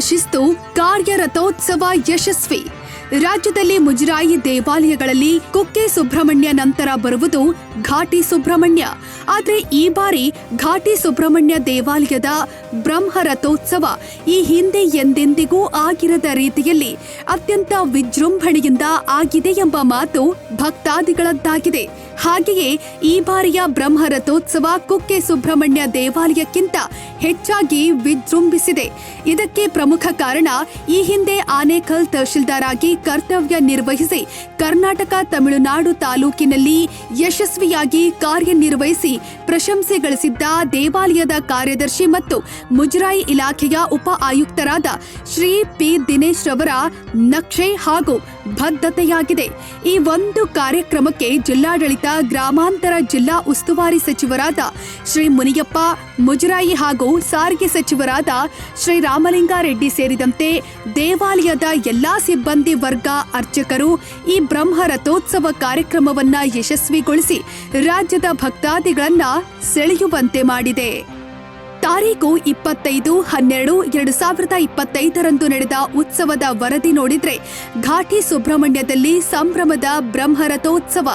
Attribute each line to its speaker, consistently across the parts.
Speaker 1: ಶಿಸ್ತು, ಕಾರ್ಯರಥೋತ್ಸವ ಯಶಸ್ವಿ. ರಾಜ್ಯದಲ್ಲಿ ಮುಜರಾಯಿ ದೇವಾಲಯಗಳಲ್ಲಿ ಕುಕ್ಕೆ ಸುಬ್ರಹ್ಮಣ್ಯ ನಂತರ ಬರುವುದು ಘಾಟಿ ಸುಬ್ರಹ್ಮಣ್ಯ. ಆದರೆ ಈ ಬಾರಿ ಘಾಟಿ ಸುಬ್ರಹ್ಮಣ್ಯ ದೇವಾಲಯದ ಬ್ರಹ್ಮರಥೋತ್ಸವ ಈ ಹಿಂದೆ ಎಂದೆಂದಿಗೂ ಆಗಿರದ ರೀತಿಯಲ್ಲಿ ಅತ್ಯಂತ ವಿಜೃಂಭಣೆಯಿಂದ ಆಗಿದೆ ಎಂಬ ಮಾತು ಭಕ್ತಾದಿಗಳದ್ದಾಗಿದೆ. ಹಾಗೆಯೇ ಈ ಬಾರಿಯ ಬ್ರಹ್ಮರಥೋತ್ಸವ ಕುಕ್ಕೆ ಸುಬ್ರಹ್ಮಣ್ಯ ದೇವಾಲಯಕ್ಕಿಂತ ಹೆಚ್ಚಾಗಿ ವಿಜೃಂಭಿಸಿದೆ. ಇದಕ್ಕೆ ಪ್ರಮುಖ ಕಾರಣ ಈ ಹಿಂದೆ ಆನೇಕಲ್ ತಹಶೀಲ್ದಾರ್ ಆಗಿ ಕರ್ತವ್ಯ ನಿರ್ವಹಿಸಿ ಕರ್ನಾಟಕ ತಮಿಳುನಾಡು ತಾಲೂಕಿನಲ್ಲಿ ಯಶಸ್ವಿಯಾಗಿ ಕಾರ್ಯನಿರ್ವಹಿಸಿ ಪ್ರಶಂಸೆ ಗಳಿಸಿದ್ದ ದೇವಾಲಯದ ಕಾರ್ಯದರ್ಶಿ ಮತ್ತು ಮುಜರಾಯಿ ಇಲಾಖೆಯ ಉಪ ಆಯುಕ್ತರಾದ ಶ್ರೀ ಪಿ ದಿನೇಶ್ ರವರ ನಕ್ಷೆ ಹಾಗೂ ಬದ್ಧತೆಯಾಗಿದೆ. ಈ ಒಂದು ಕಾರ್ಯಕ್ರಮಕ್ಕೆ ಜಿಲ್ಲಾಡಳಿತ, ಗ್ರಾಮಾಂತರ ಜಿಲ್ಲಾ ಉಸ್ತುವಾರಿ ಸಚಿವರಾದ ಶ್ರೀ ಮುನಿಯಪ್ಪ, ಮುಜರಾಯಿ ಹಾಗೂ ಸಾರಿಗೆ ಸಚಿವರಾದ ಶ್ರೀ ರಾಮಲಿಂಗಾರೆಡ್ಡಿ ಸೇರಿದಂತೆ ದೇವಾಲಯದ ಎಲ್ಲಾ ಸಿಬ್ಬಂದಿ ವರ್ಗ, ಅರ್ಚಕರು ಈ ಬ್ರಹ್ಮರಥೋತ್ಸವ ಕಾರ್ಯಕ್ರಮವನ್ನ ಯಶಸ್ವಿಗೊಳಿಸಿ ರಾಜ್ಯದ ಭಕ್ತಾದಿಗಳನ್ನ ಸೆಳೆಯುವಂತೆ ಮಾಡಿದೆ. ತಾರೀಖು 25/12/2025 ನಡೆದ ಉತ್ಸವದ ವರದಿ ನೋಡಿದ್ರೆ ಘಾಟಿ ಸುಬ್ರಹ್ಮಣ್ಯದಲ್ಲಿ ಸಂಭ್ರಮದ ಬ್ರಹ್ಮರಥೋತ್ಸವ.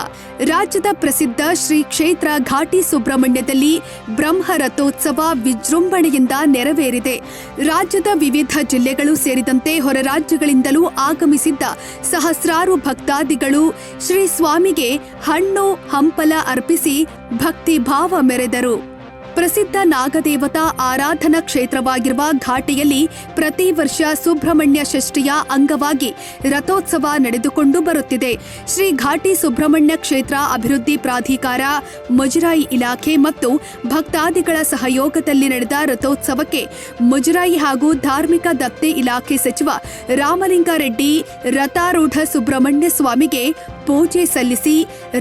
Speaker 1: ರಾಜ್ಯದ ಪ್ರಸಿದ್ಧ ಶ್ರೀ ಕ್ಷೇತ್ರ ಘಾಟಿ ಸುಬ್ರಹ್ಮಣ್ಯದಲ್ಲಿ ಬ್ರಹ್ಮರಥೋತ್ಸವ ವಿಜೃಂಭಣೆಯಿಂದ ನೆರವೇರಿದೆ. ರಾಜ್ಯದ ವಿವಿಧ ಜಿಲ್ಲೆಗಳು ಸೇರಿದಂತೆ ಹೊರ ರಾಜ್ಯಗಳಿಂದಲೂ ಆಗಮಿಸಿದ್ದ ಸಹಸ್ರಾರು ಭಕ್ತಾದಿಗಳು ಶ್ರೀ ಸ್ವಾಮಿಗೆ ಹಣ್ಣು ಹಂಪಲ ಅರ್ಪಿಸಿ ಭಕ್ತಿ ಭಾವ ಮೆರೆದರು. ಪ್ರಸಿದ್ಧ ನಾಗದೇವತಾ ಆರಾಧನಾ ಕ್ಷೇತ್ರವಾಗಿರುವ ಘಾಟಿಯಲ್ಲಿ ಪ್ರತಿ ವರ್ಷ ಸುಬ್ರಹ್ಮಣ್ಯ ಷಷ್ಠಿಯ ಅಂಗವಾಗಿ ರಥೋತ್ಸವ ನಡೆದುಕೊಂಡು ಬರುತ್ತಿದೆ. ಶ್ರೀ ಘಾಟಿ ಸುಬ್ರಹ್ಮಣ್ಯ ಕ್ಷೇತ್ರ ಅಭಿವೃದ್ಧಿ ಪ್ರಾಧಿಕಾರ, ಮುಜರಾಯಿ ಇಲಾಖೆ ಮತ್ತು ಭಕ್ತಾದಿಗಳ ಸಹಯೋಗದಲ್ಲಿ ನಡೆದ ರಥೋತ್ಸವಕ್ಕೆ ಮುಜರಾಯಿ ಹಾಗೂ ಧಾರ್ಮಿಕ ದತ್ತಿ ಇಲಾಖೆ ಸಚಿವ ರಾಮಲಿಂಗಾರೆಡ್ಡಿ ರಥಾರೂಢ ಸುಬ್ರಹ್ಮಣ್ಯ ಸ್ವಾಮಿಗೆ ಪೂಜೆ ಸಲ್ಲಿಸಿ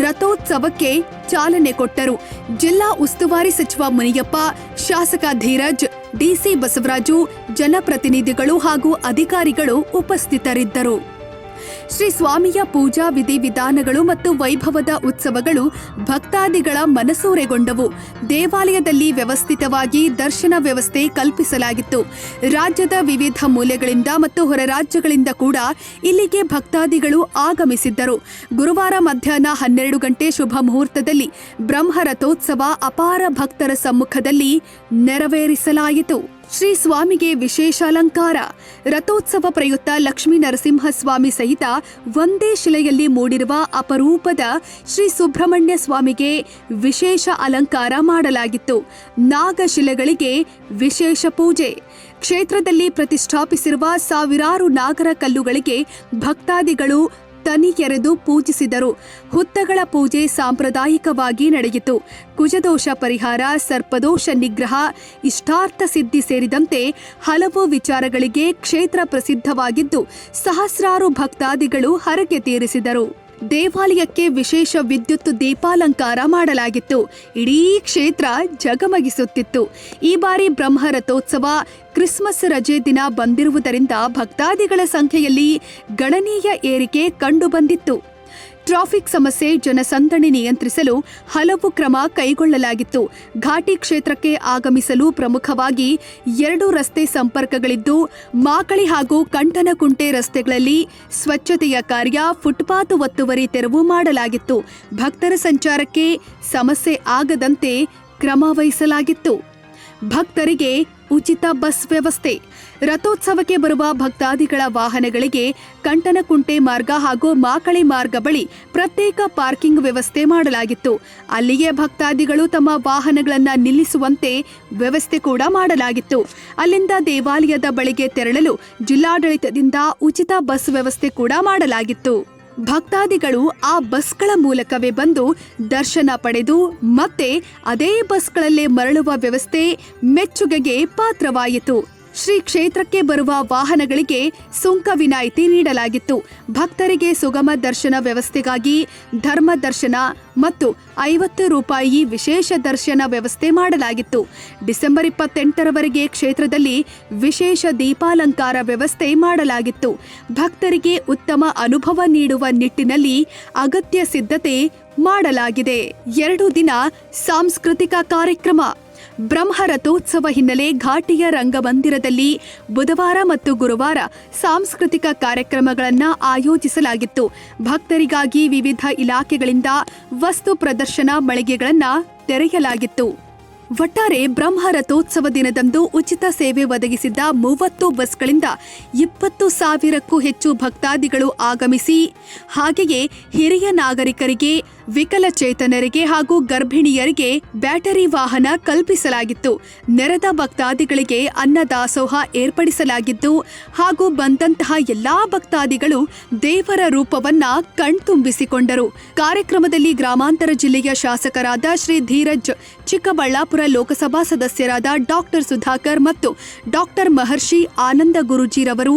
Speaker 1: ರಥೋತ್ಸವಕ್ಕೆ ಚಾಲನೆ ಕೊಟ್ಟರು. ಜಿಲ್ಲಾ ಉಸ್ತುವಾರಿ ಸಚಿವ ಮುನಿಯಪ್ಪ, ಶಾಸಕ ಧೀರಜ್, ಡಿಸಿ ಬಸವರಾಜು, ಜನಪ್ರತಿನಿಧಿಗಳು ಹಾಗೂ ಅಧಿಕಾರಿಗಳು ಉಪಸ್ಥಿತರಿದ್ದರು. ಶ್ರೀ ಸ್ವಾಮಿಯ ಪೂಜಾ ವಿಧಿವಿಧಾನಗಳು ಮತ್ತು ವೈಭವದ ಉತ್ಸವಗಳು ಭಕ್ತಾದಿಗಳ ಮನಸೂರೆಗೊಂಡವು. ದೇವಾಲಯದಲ್ಲಿ ವ್ಯವಸ್ಥಿತವಾಗಿ ದರ್ಶನ ವ್ಯವಸ್ಥೆ ಕಲ್ಪಿಸಲಾಗಿತ್ತು. ರಾಜ್ಯದ ವಿವಿಧ ಮೂಲೆಗಳಿಂದ ಮತ್ತು ಹೊರ ರಾಜ್ಯಗಳಿಂದ ಕೂಡ ಇಲ್ಲಿಗೆ ಭಕ್ತಾದಿಗಳು ಆಗಮಿಸಿದ್ದರು. ಗುರುವಾರ ಮಧ್ಯಾಹ್ನ 12 ಗಂಟೆ ಶುಭ ಮುಹೂರ್ತದಲ್ಲಿ ಬ್ರಹ್ಮರಥೋತ್ಸವ ಅಪಾರ ಭಕ್ತರ ಸಮ್ಮುಖದಲ್ಲಿ ನೆರವೇರಿಸಲಾಯಿತು. ಶ್ರೀ ಸ್ವಾಮಿಗೆ ವಿಶೇಷ ಅಲಂಕಾರ. ರಥೋತ್ಸವ ಪ್ರಯುಕ್ತ ಲಕ್ಷ್ಮೀ ನರಸಿಂಹಸ್ವಾಮಿ ಸಹಿತ ಒಂದೇ ಶಿಲೆಯಲ್ಲಿ ಮೂಡಿರುವ ಅಪರೂಪದ ಶ್ರೀ ಸುಬ್ರಹ್ಮಣ್ಯ ಸ್ವಾಮಿಗೆ ವಿಶೇಷ ಅಲಂಕಾರ ಮಾಡಲಾಗಿತ್ತು. ನಾಗಶಿಲೆಗಳಿಗೆ ವಿಶೇಷ ಪೂಜೆ. ಕ್ಷೇತ್ರದಲ್ಲಿ ಪ್ರತಿಷ್ಠಾಪಿಸಿರುವ ಸಾವಿರಾರು ನಾಗರ ಕಲ್ಲುಗಳಿಗೆ ಭಕ್ತಾದಿಗಳು ತನಿ ಎರೆದು ಪೂಜಿಸಿದರು. ಹುತ್ತಗಳ ಪೂಜೆ ಸಾಂಪ್ರದಾಯಿಕವಾಗಿ ನಡೆಯಿತು. ಕುಜದೋಷ ಪರಿಹಾರ, ಸರ್ಪದೋಷ ನಿಗ್ರಹ, ಇಷ್ಟಾರ್ಥ ಸಿದ್ಧಿ ಸೇರಿದಂತೆ ಹಲವು ವಿಚಾರಗಳಿಗೆ ಕ್ಷೇತ್ರ ಪ್ರಸಿದ್ಧವಾಗಿದ್ದು ಸಹಸ್ರಾರು ಭಕ್ತಾದಿಗಳು ಹರಕೆ ತೀರಿಸಿದರು. ದೇವಾಲಯಕ್ಕೆ ವಿಶೇಷ ವಿದ್ಯುತ್ ದೀಪಾಲಂಕಾರ ಮಾಡಲಾಗಿತ್ತು. ಇಡೀ ಕ್ಷೇತ್ರ ಜಗಮಗಿಸುತ್ತಿತ್ತು. ಈ ಬಾರಿ ಬ್ರಹ್ಮರಥೋತ್ಸವ ಕ್ರಿಸ್ಮಸ್ ರಜೆ ದಿನ ಬಂದಿರುವುದರಿಂದ ಭಕ್ತಾದಿಗಳ ಸಂಖ್ಯೆಯಲ್ಲಿ ಗಣನೀಯ ಏರಿಕೆ ಕಂಡುಬಂದಿತ್ತು. ಟ್ರಾಫಿಕ್ ಸಮಸ್ಯೆ, ಜನಸಂದಣಿ ನಿಯಂತ್ರಿಸಲು ಹಲವು ಕ್ರಮ ಕೈಗೊಳ್ಳಲಾಗಿತ್ತು. ಘಾಟಿ ಕ್ಷೇತ್ರಕ್ಕೆ ಆಗಮಿಸಲು ಪ್ರಮುಖವಾಗಿ 2 ರಸ್ತೆ ಸಂಪರ್ಕಗಳಿದ್ದು, ಮಾಕಳಿ ಹಾಗೂ ಕಂಠನಕುಂಟೆ ರಸ್ತೆಗಳಲ್ಲಿ ಸ್ವಚ್ಛತೆಯ ಕಾರ್ಯ, ಫುಟ್ಪಾತ್ ಒತ್ತುವರಿ ತೆರವು ಮಾಡಲಾಗಿತ್ತು. ಭಕ್ತರ ಸಂಚಾರಕ್ಕೆ ಸಮಸ್ಯೆ ಆಗದಂತೆ ಕ್ರಮ ವಹಿಸಲಾಗಿತ್ತು. ಭಕ್ತರಿಗೆ ಉಚಿತ ಬಸ್ ವ್ಯವಸ್ಥೆ. ರಥೋತ್ಸವಕ್ಕೆ ಬರುವ ಭಕ್ತಾದಿಗಳ ವಾಹನಗಳಿಗೆ ಕಂಠನಕುಂಟೆ ಮಾರ್ಗ ಹಾಗೂ ಮಾಕಳಿ ಮಾರ್ಗ ಬಳಿ ಪ್ರತ್ಯೇಕ ಪಾರ್ಕಿಂಗ್ ವ್ಯವಸ್ಥೆ ಮಾಡಲಾಗಿತ್ತು. ಅಲ್ಲಿಯೇ ಭಕ್ತಾದಿಗಳು ತಮ್ಮ ವಾಹನಗಳನ್ನು ನಿಲ್ಲಿಸುವಂತೆ ವ್ಯವಸ್ಥೆ ಕೂಡ ಮಾಡಲಾಗಿತ್ತು. ಅಲ್ಲಿಂದ ದೇವಾಲಯದ ಬಳಿಗೆ ತೆರಳಲು ಜಿಲ್ಲಾಡಳಿತದಿಂದ ಉಚಿತ ಬಸ್ ವ್ಯವಸ್ಥೆ ಕೂಡ ಮಾಡಲಾಗಿತ್ತು. ಭಕ್ತಾದಿಗಳು ಆ ಬಸ್ಗಳ ಮೂಲಕವೇ ಬಂದು ದರ್ಶನ ಪಡೆದು ಮತ್ತೆ ಅದೇ ಬಸ್ಗಳಲ್ಲೇ ಮರಳುವ ವ್ಯವಸ್ಥೆ ಮೆಚ್ಚುಗೆಗೆ ಪಾತ್ರವಾಯಿತು. ಶ್ರೀ ಕ್ಷೇತ್ರಕ್ಕೆ ಬರುವ ವಾಹನಗಳಿಗೆ ಸುಂಕ ವಿನಾಯಿತಿ ನೀಡಲಾಗಿತ್ತು. ಭಕ್ತರಿಗೆ ಸುಗಮ ದರ್ಶನ ವ್ಯವಸ್ಥೆಗಾಗಿ ಧರ್ಮ ದರ್ಶನ ಮತ್ತು 50 ರೂಪಾಯಿ ವಿಶೇಷ ದರ್ಶನ ವ್ಯವಸ್ಥೆ ಮಾಡಲಾಗಿತ್ತು. ಡಿಸೆಂಬರ್ 28ರವರೆಗೆ ಕ್ಷೇತ್ರದಲ್ಲಿ ವಿಶೇಷ ದೀಪಾಲಂಕಾರ ವ್ಯವಸ್ಥೆ ಮಾಡಲಾಗಿತ್ತು. ಭಕ್ತರಿಗೆ ಉತ್ತಮ ಅನುಭವ ನೀಡುವ ನಿಟ್ಟಿನಲ್ಲಿ ಅಗತ್ಯ ಸಿದ್ಧತೆ ಮಾಡಲಾಗಿದೆ. 2 ದಿನ ಸಾಂಸ್ಕೃತಿಕ ಕಾರ್ಯಕ್ರಮ. ಬ್ರಹ್ಮರಥೋತ್ಸವ ಹಿನ್ನೆಲೆ ಘಾಟಿಯ ರಂಗಮಂದಿರದಲ್ಲಿ ಬುಧವಾರ ಮತ್ತು ಗುರುವಾರ ಸಾಂಸ್ಕೃತಿಕ ಕಾರ್ಯಕ್ರಮಗಳನ್ನು ಆಯೋಜಿಸಲಾಗಿತ್ತು. ಭಕ್ತರಿಗಾಗಿ ವಿವಿಧ ಇಲಾಖೆಗಳಿಂದ ವಸ್ತು ಪ್ರದರ್ಶನ ಮಳಿಗೆಗಳನ್ನು ತೆರೆಯಲಾಗಿತ್ತು. ಒಟ್ಟಾರೆ ಬ್ರಹ್ಮರಥೋತ್ಸವ ದಿನದಂದು ಉಚಿತ ಸೇವೆ ಒದಗಿಸಿದ್ದ 30 ಬಸ್ಗಳಿಂದ 20,000ಕ್ಕೂ ಹೆಚ್ಚು ಭಕ್ತಾದಿಗಳು ಆಗಮಿಸಿ, ಹಾಗೆಯೇ ಹಿರಿಯ ನಾಗರಿಕರಿಗೆ, ವಿಕಲಚೇತನರಿಗೆ ಹಾಗೂ ಗರ್ಭಿಣಿಯರಿಗೆ ಬ್ಯಾಟರಿ ವಾಹನ ಕಲ್ಪಿಸಲಾಗಿತ್ತು. ನೆರೆದ ಭಕ್ತಾದಿಗಳಿಗೆ ಅನ್ನದಾಸೋಹ ಏರ್ಪಡಿಸಲಾಗಿದ್ದು ಹಾಗೂ ಬಂದಂತಹ ಎಲ್ಲಾ ಭಕ್ತಾದಿಗಳು ದೇವರ ರೂಪವನ್ನ ಕಣ್ತುಂಬಿಸಿಕೊಂಡರು. ಕಾರ್ಯಕ್ರಮದಲ್ಲಿ ಗ್ರಾಮಾಂತರ ಜಿಲ್ಲೆಯ ಶಾಸಕರಾದ ಶ್ರೀ ಧೀರಜ್, ಚಿಕ್ಕಬಳ್ಳಾಪುರ ಲೋಕಸಭಾ ಸದಸ್ಯರಾದ ಡಾಕ್ಟರ್ ಸುಧಾಕರ್ ಮತ್ತು ಡಾಕ್ಟರ್ ಮಹರ್ಷಿ ಆನಂದ ಗುರೂಜಿರವರು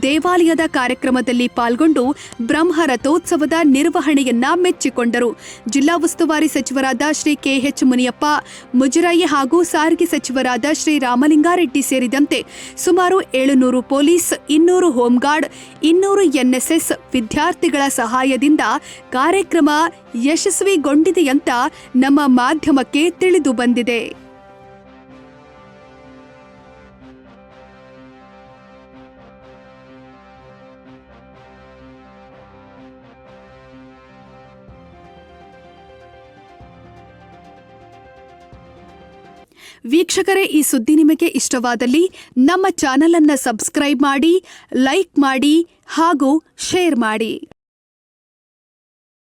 Speaker 1: ದೇವಾಲಯದ ಕಾರ್ಯಕ್ರಮದಲ್ಲಿ ಪಾಲ್ಗೊಂಡು ಬ್ರಹ್ಮರಥೋತ್ಸವದ ನಿರ್ವಹಣೆಯನ್ನ ಮೆಚ್ಚಿಕೊಂಡರು. ಜಿಲ್ಲಾ ಉಸ್ತುವಾರಿ ಸಚಿವರಾದ ಶ್ರೀ ಕೆಎಚ್ ಮುನಿಯಪ್ಪ, ಮುಜರಾಯಿ ಹಾಗೂ ಸಾರಿಗೆ ಸಚಿವರಾದ ಶ್ರೀ ರಾಮಲಿಂಗಾರೆಡ್ಡಿ ಸೇರಿದಂತೆ ಸುಮಾರು 700 ಪೊಲೀಸ್, 200 ಹೋಂಗಾರ್ಡ್, 200 ಎನ್ಎಸ್ಎಸ್ ವಿದ್ಯಾರ್ಥಿಗಳ ಸಹಾಯದಿಂದ ಕಾರ್ಯಕ್ರಮ ಯಶಸ್ವಿಗೊಂಡಿದೆಯಂತ ನಮ್ಮ ಮಾಧ್ಯಮಕ್ಕೆ ತಿಳಿದು ಬಂದಿದೆ. ವೀಕ್ಷಕರೇ, ಈ ಸುದ್ದಿ ನಿಮಗೆ ಇಷ್ಟವಾದಲ್ಲಿ ನಮ್ಮ ಚಾನೆಲ್ ಅನ್ನು ಸಬ್ಸ್ಕ್ರೈಬ್ ಮಾಡಿ, ಲೈಕ್ ಮಾಡಿ ಹಾಗೂ ಶೇರ್ ಮಾಡಿ.